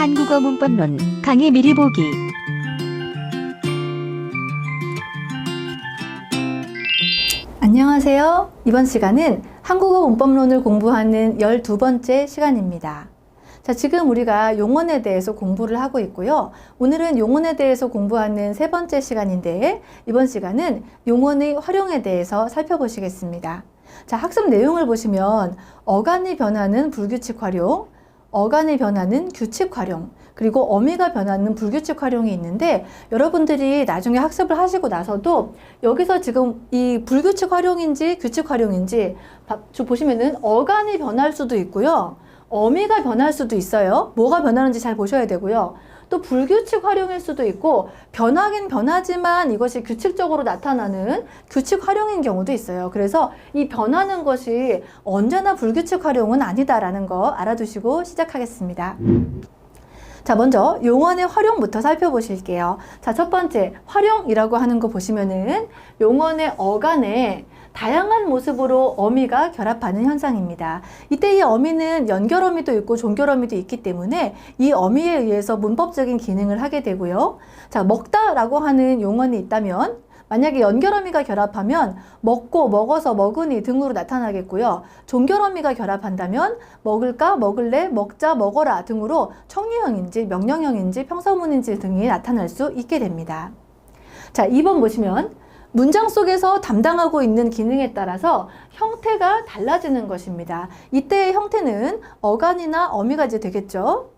한국어 문법론 강의 미리 보기. 안녕하세요. 이번 시간은 한국어 문법론을 공부하는 12번째 시간입니다. 자, 지금 우리가 용언에 대해서 공부를 하고 있고요. 오늘은 용언에 대해서 공부하는 세 번째 시간인데, 이번 시간은 용언의 활용에 대해서 살펴보시겠습니다. 자, 학습 내용을 보시면 어간이 변하는 불규칙 활용, 어간이 변하는 규칙 활용, 그리고 어미가 변하는 불규칙 활용이 있는데, 여러분들이 나중에 학습을 하시고 나서도 여기서 지금 이 불규칙 활용인지 규칙 활용인지 보시면은 어간이 변할 수도 있고요. 어미가 변할 수도 있어요. 뭐가 변하는지 잘 보셔야 되고요. 또 불규칙 활용일 수도 있고, 변하긴 변하지만 이것이 규칙적으로 나타나는 규칙 활용인 경우도 있어요. 그래서 이 변하는 것이 언제나 불규칙 활용은 아니다라는 거 알아두시고 시작하겠습니다. 자, 먼저 용언의 활용부터 살펴보실게요. 자, 첫 번째, 활용이라고 하는 거 보시면은 용언의 어간에 다양한 모습으로 어미가 결합하는 현상입니다. 이때 이 어미는 연결어미도 있고 종결어미도 있기 때문에 이 어미에 의해서 문법적인 기능을 하게 되고요. 자, 먹다라고 하는 용언이 있다면 만약에 연결어미가 결합하면 먹고, 먹어서, 먹으니 등으로 나타나겠고요. 종결어미가 결합한다면 먹을까, 먹을래, 먹자, 먹어라 등으로 청유형인지 명령형인지 평서문인지 등이 나타날 수 있게 됩니다. 자, 2번 보시면 문장 속에서 담당하고 있는 기능에 따라서 형태가 달라지는 것입니다. 이때의 형태는 어간이나 어미가 이제 되겠죠.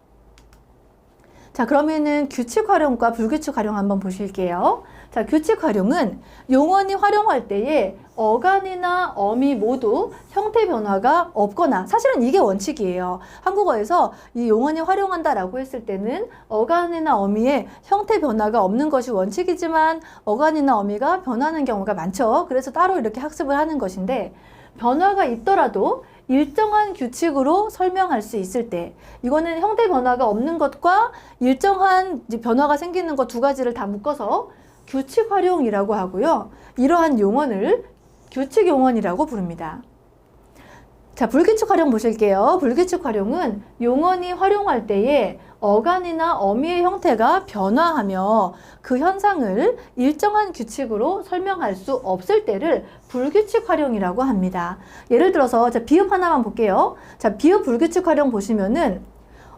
자, 그러면은 규칙 활용과 불규칙 활용 한번 보실게요. 자, 규칙 활용은 용언이 활용할 때에 어간이나 어미 모두 형태 변화가 없거나, 사실은 이게 원칙이에요. 한국어에서 이 용언이 활용한다라고 했을 때는 어간이나 어미의 형태 변화가 없는 것이 원칙이지만 어간이나 어미가 변하는 경우가 많죠. 그래서 따로 이렇게 학습을 하는 것인데, 변화가 있더라도 일정한 규칙으로 설명할 수 있을 때, 이거는 형태 변화가 없는 것과 일정한 변화가 생기는 것 두 가지를 다 묶어서 규칙 활용이라고 하고요. 이러한 용언을 규칙 용언이라고 부릅니다. 자, 불규칙 활용 보실게요. 불규칙 활용은 용언이 활용할 때에 어간이나 어미의 형태가 변화하며 그 현상을 일정한 규칙으로 설명할 수 없을 때를 불규칙 활용이라고 합니다. 예를 들어서 자, 비읍 하나만 볼게요. 자, 비읍 불규칙 활용 보시면은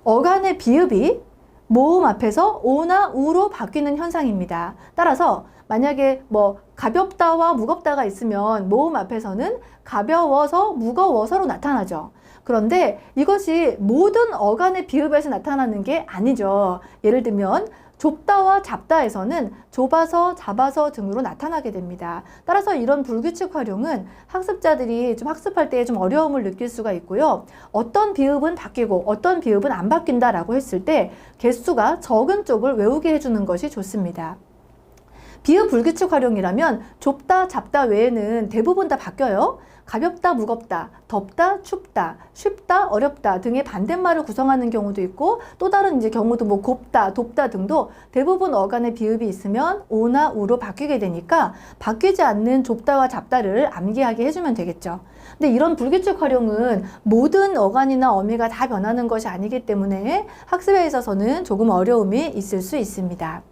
어간의 비읍이 모음 앞에서 오나 우로 바뀌는 현상입니다. 따라서 만약에 뭐 가볍다와 무겁다가 있으면 모음 앞에서는 가벼워서 무거워서로 나타나죠. 그런데 이것이 모든 어간의 비읍에서 나타나는 게 아니죠. 예를 들면 좁다와 잡다에서는 좁아서, 잡아서 등으로 나타나게 됩니다. 따라서 이런 불규칙 활용은 학습자들이 좀 학습할 때 좀 어려움을 느낄 수가 있고요. 어떤 비읍은 바뀌고 어떤 비읍은 안 바뀐다라고 했을 때 개수가 적은 쪽을 외우게 해주는 것이 좋습니다. 비읍 불규칙 활용이라면 좁다, 잡다 외에는 대부분 다 바뀌어요. 가볍다, 무겁다, 덥다, 춥다, 쉽다, 어렵다 등의 반대말을 구성하는 경우도 있고, 또 다른 이제 경우도 뭐 곱다, 돕다 등도 대부분 어간의 비읍이 있으면 오나 우로 바뀌게 되니까 바뀌지 않는 좁다와 잡다를 암기하게 해주면 되겠죠. 근데 이런 불규칙 활용은 모든 어간이나 어미가 다 변하는 것이 아니기 때문에 학습에 있어서는 조금 어려움이 있을 수 있습니다.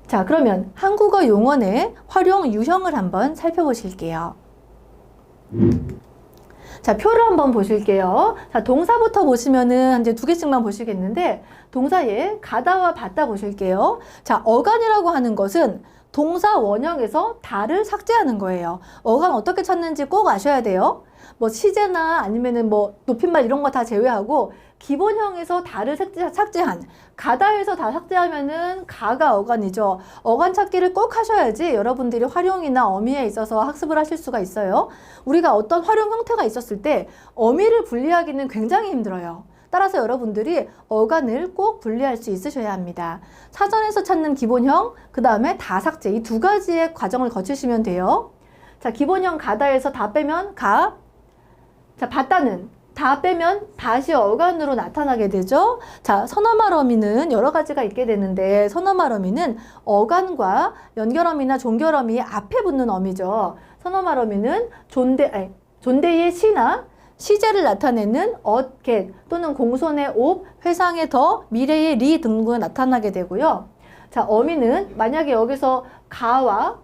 자, 그러면 한국어 용언의 활용 유형을 한번 살펴보실게요. 자, 표를 한번 보실게요. 자, 동사부터 보시면은 이제 두 개씩만 보시겠는데, 동사에 가다와 받다 보실게요. 자, 어간이라고 하는 것은 동사 원형에서 다를 삭제하는 거예요. 어간 어떻게 찾는지 꼭 아셔야 돼요. 뭐 시제나 아니면은 뭐 높임말 이런 거 다 제외하고 기본형에서 다를 삭제한, 가다에서 다 삭제하면은 가가 어간이죠. 어간 찾기를 꼭 하셔야지 여러분들이 활용이나 어미에 있어서 학습을 하실 수가 있어요. 우리가 어떤 활용 형태가 있었을 때 어미를 분리하기는 굉장히 힘들어요. 따라서 여러분들이 어간을 꼭 분리할 수 있으셔야 합니다. 사전에서 찾는 기본형, 그 다음에 다 삭제, 이 두 가지의 과정을 거치시면 돼요. 자, 기본형 가다에서 다 빼면 가. 자, 받다는 다 빼면 다시 어간으로 나타나게 되죠. 자, 선어말 어미는 여러 가지가 있게 되는데, 선어말 어미는 어간과 연결어미나 종결어미 앞에 붙는 어미죠. 선어말 어미는 존대의 시나 시제를 나타내는 엇, get 또는 공손의 옵, 회상의 더, 미래의 리 등등을 나타나게 되고요. 자, 어미는 만약에 여기서 가와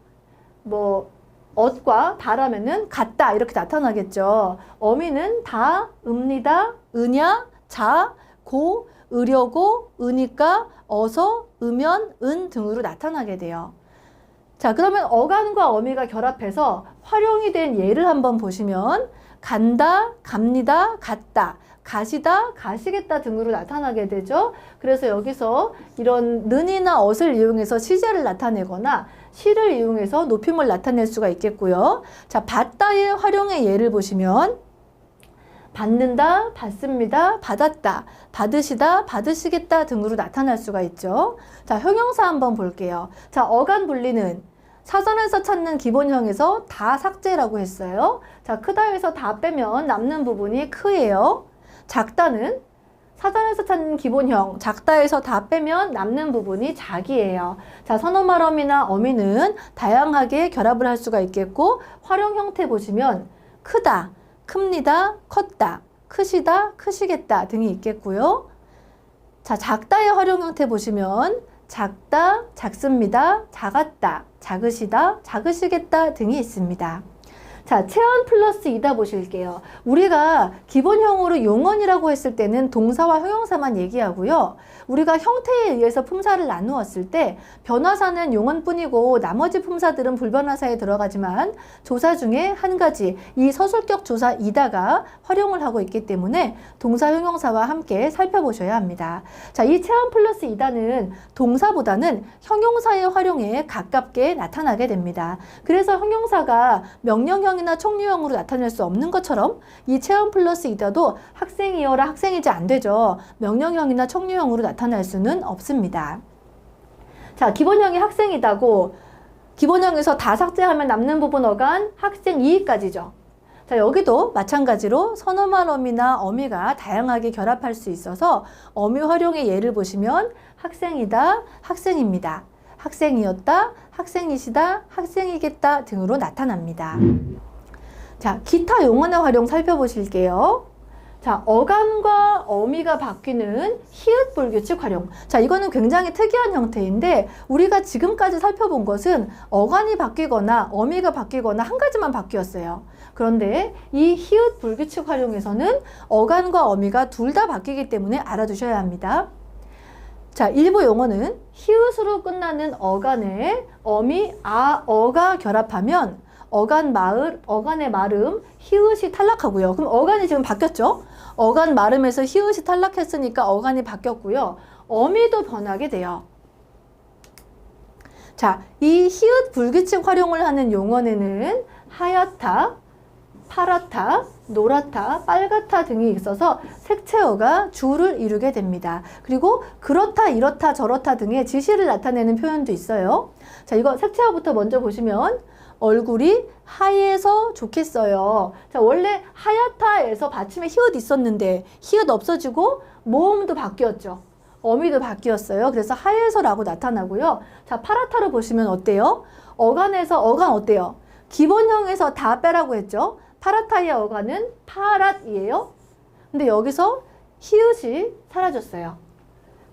뭐 엇과 다라면은 같다 이렇게 나타나겠죠. 어미는 다, 읍니다, 으냐, 자, 고, 으려고, 으니까, 어서, 으면, 은 등으로 나타나게 돼요. 자, 그러면 어간과 어미가 결합해서 활용이 된 예를 한번 보시면 간다, 갑니다, 갔다, 가시다, 가시겠다 등으로 나타나게 되죠. 그래서 여기서 이런 는이나 엇을 이용해서 시제를 나타내거나 시를 이용해서 높임을 나타낼 수가 있겠고요. 자, 받다의 활용의 예를 보시면 받는다, 받습니다, 받았다, 받으시다, 받으시겠다 등으로 나타날 수가 있죠. 자, 형용사 한번 볼게요. 자, 어간 분리는 사전에서 찾는 기본형에서 다 삭제라고 했어요. 자, 크다에서 다 빼면 남는 부분이 크예요. 작다는 사전에서 찾는 기본형, 작다에서 다 빼면 남는 부분이 작이에요. 자, 선어말 어미나 어미는 다양하게 결합을 할 수가 있겠고, 활용 형태 보시면 크다, 큽니다, 컸다, 크시다, 크시겠다 등이 있겠고요. 자, 작다의 활용 형태 보시면 작다, 작습니다, 작았다, 작으시다, 작으시겠다 등이 있습니다. 자, 체언 플러스 이다 보실게요. 우리가 기본형으로 용언이라고 했을 때는 동사와 형용사만 얘기하고요. 우리가 형태에 의해서 품사를 나누었을 때 변화사는 용언뿐이고 나머지 품사들은 불변화사에 들어가지만 조사 중에 한 가지 이 서술격 조사 이다가 활용을 하고 있기 때문에 동사 형용사와 함께 살펴보셔야 합니다. 자, 이 체언 플러스 이다는 동사보다는 형용사의 활용에 가깝게 나타나게 됩니다. 그래서 형용사가 명령형이나 총류형으로 나타낼 수 없는 것처럼 이 체언 플러스 이다도 학생이여라 학생이지 안 되죠. 명령형이나 총류형으로 나타날 수는 없습니다. 자, 기본형이 학생이다고 기본형에서 다 삭제하면 남는 부분 어간 학생이까지죠. 자, 여기도 마찬가지로 선어말 어미나 어미가 다양하게 결합할 수 있어서 어미 활용의 예를 보시면 학생이다, 학생입니다. 학생이었다, 학생이시다, 학생이겠다 등으로 나타납니다. 자, 기타 용언의 활용 살펴보실게요. 자, 어간과 어미가 바뀌는 히읗 불규칙 활용. 자, 이거는 굉장히 특이한 형태인데 우리가 지금까지 살펴본 것은 어간이 바뀌거나 어미가 바뀌거나 한 가지만 바뀌었어요. 그런데 이 히읗 불규칙 활용에서는 어간과 어미가 둘 다 바뀌기 때문에 알아두셔야 합니다. 자, 일부 용어는 히읗으로 끝나는 어간에 어미, 아, 어가 결합하면 어간의 마름, 히읗이 탈락하고요. 그럼 어간이 지금 바뀌었죠? 어간 마름에서 히읗이 탈락했으니까 어간이 바뀌었고요. 어미도 변하게 돼요. 자, 이 히읗 불규칙 활용을 하는 용어에는 하얗다, 파랗다, 노랗다, 빨갛다 등이 있어서 색채어가 주를 이루게 됩니다. 그리고 그렇다, 이렇다, 저렇다 등의 지시를 나타내는 표현도 있어요. 자, 이거 색채어부터 먼저 보시면 얼굴이 하얘서 좋겠어요. 자, 원래 하얗다에서 받침에 히읗 있었는데 히읗 없어지고 모음도 바뀌었죠. 어미도 바뀌었어요. 그래서 하얘서라고 나타나고요. 자, 파랗다로 보시면 어때요? 어간에서 어간 어때요? 기본형에서 다 빼라고 했죠. 파랗다의 어간은 파랏이에요. 근데 여기서 히읗이 사라졌어요.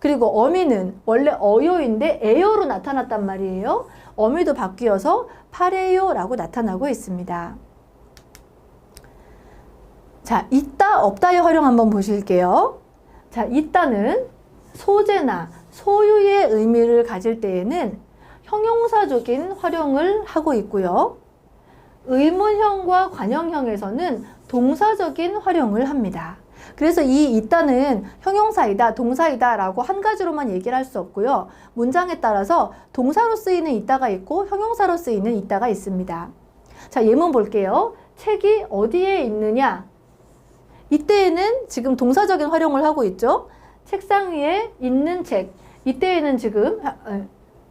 그리고 어미는 원래 어요인데 에요로 나타났단 말이에요. 어미도 바뀌어서 파래요라고 나타나고 있습니다. 자, 있다, 없다의 활용 한번 보실게요. 자, 있다는 소재나 소유의 의미를 가질 때에는 형용사적인 활용을 하고 있고요. 의문형과 관형형에서는 동사적인 활용을 합니다. 그래서 이 있다는 형용사이다, 동사이다 라고 한 가지로만 얘기를 할 수 없고요. 문장에 따라서 동사로 쓰이는 있다가 있고 형용사로 쓰이는 있다가 있습니다. 자, 예문 볼게요. 책이 어디에 있느냐? 이때에는 지금 동사적인 활용을 하고 있죠. 책상 위에 있는 책. 이때에는 지금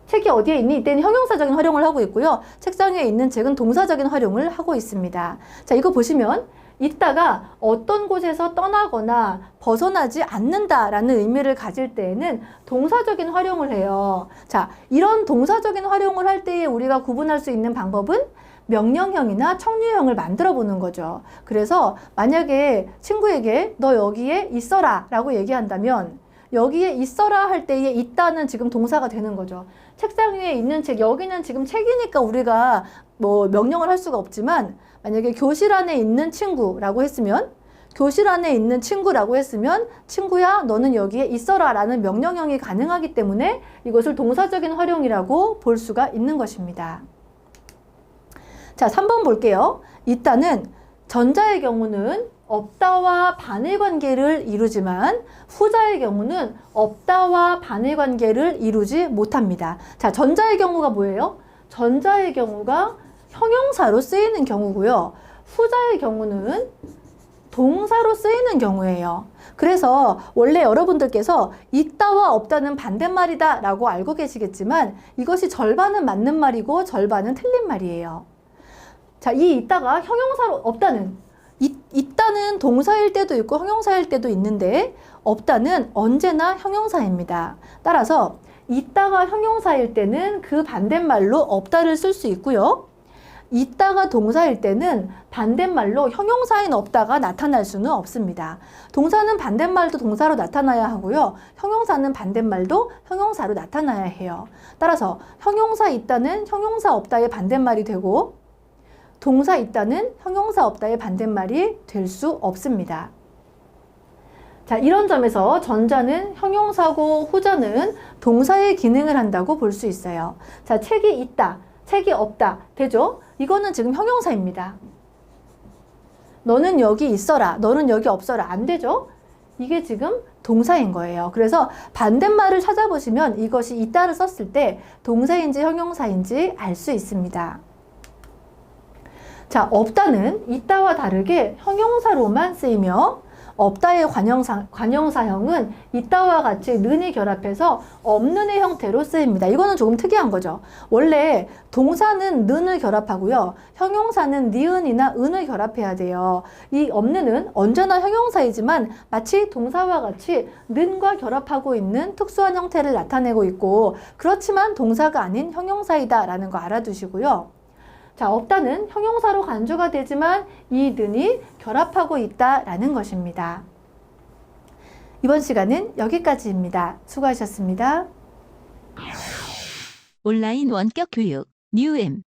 책이 어디에 있니? 이때는 형용사적인 활용을 하고 있고요. 책상 위에 있는 책은 동사적인 활용을 하고 있습니다. 자, 이거 보시면 있다가 어떤 곳에서 떠나거나 벗어나지 않는다라는 의미를 가질 때에는 동사적인 활용을 해요. 자, 이런 동사적인 활용을 할 때에 우리가 구분할 수 있는 방법은 명령형이나 청류형을 만들어 보는 거죠. 그래서 만약에 친구에게 너 여기에 있어라 라고 얘기한다면 여기에 있어라 할 때에 있다는 지금 동사가 되는 거죠. 책상 위에 있는 책, 여기는 지금 책이니까 우리가 뭐 명령을 할 수가 없지만 만약에 교실 안에 있는 친구라고 했으면 교실 안에 있는 친구라고 했으면 친구야 너는 여기에 있어라 라는 명령형이 가능하기 때문에 이것을 동사적인 활용이라고 볼 수가 있는 것입니다. 자, 3번 볼게요. 있다는 전자의 경우는 없다와 반의 관계를 이루지만 후자의 경우는 없다와 반의 관계를 이루지 못합니다. 자, 전자의 경우가 뭐예요? 전자의 경우가 형용사로 쓰이는 경우고요. 후자의 경우는 동사로 쓰이는 경우예요. 그래서 원래 여러분들께서 있다와 없다는 반대말이다 라고 알고 계시겠지만 이것이 절반은 맞는 말이고 절반은 틀린 말이에요. 자, 이 있다가 형용사로 없다는 있다는 동사일 때도 있고 형용사일 때도 있는데 없다는 언제나 형용사입니다. 따라서 있다가 형용사일 때는 그 반대말로 없다를 쓸 수 있고요. 있다가 동사일 때는 반대말로 형용사인 없다가 나타날 수는 없습니다. 동사는 반대말도 동사로 나타나야 하고요. 형용사는 반대말도 형용사로 나타나야 해요. 따라서 형용사 있다는 형용사 없다의 반대말이 되고 동사 있다는 형용사 없다의 반대말이 될 수 없습니다. 자, 이런 점에서 전자는 형용사고 후자는 동사의 기능을 한다고 볼 수 있어요. 자, 책이 있다, 책이 없다 되죠? 이거는 지금 형용사입니다. 너는 여기 있어라, 너는 여기 없어라 안 되죠? 이게 지금 동사인 거예요. 그래서 반대말을 찾아보시면 이것이 있다를 썼을 때 동사인지 형용사인지 알 수 있습니다. 자, 없다는 있다와 다르게 형용사로만 쓰이며 없다의 관형사형은 있다와 같이 는이 결합해서 없는의 형태로 쓰입니다. 이거는 조금 특이한 거죠. 원래 동사는 는을 결합하고요. 형용사는 니은이나 은을 결합해야 돼요. 이 없는은 언제나 형용사이지만 마치 동사와 같이 는과 결합하고 있는 특수한 형태를 나타내고 있고 그렇지만 동사가 아닌 형용사이다라는 거 알아두시고요. 자, 없다는 형용사로 간주가 되지만 이 는이 결합하고 있다라는 것입니다. 이번 시간은 여기까지입니다. 수고하셨습니다. 온라인 원격 교육 뉴엠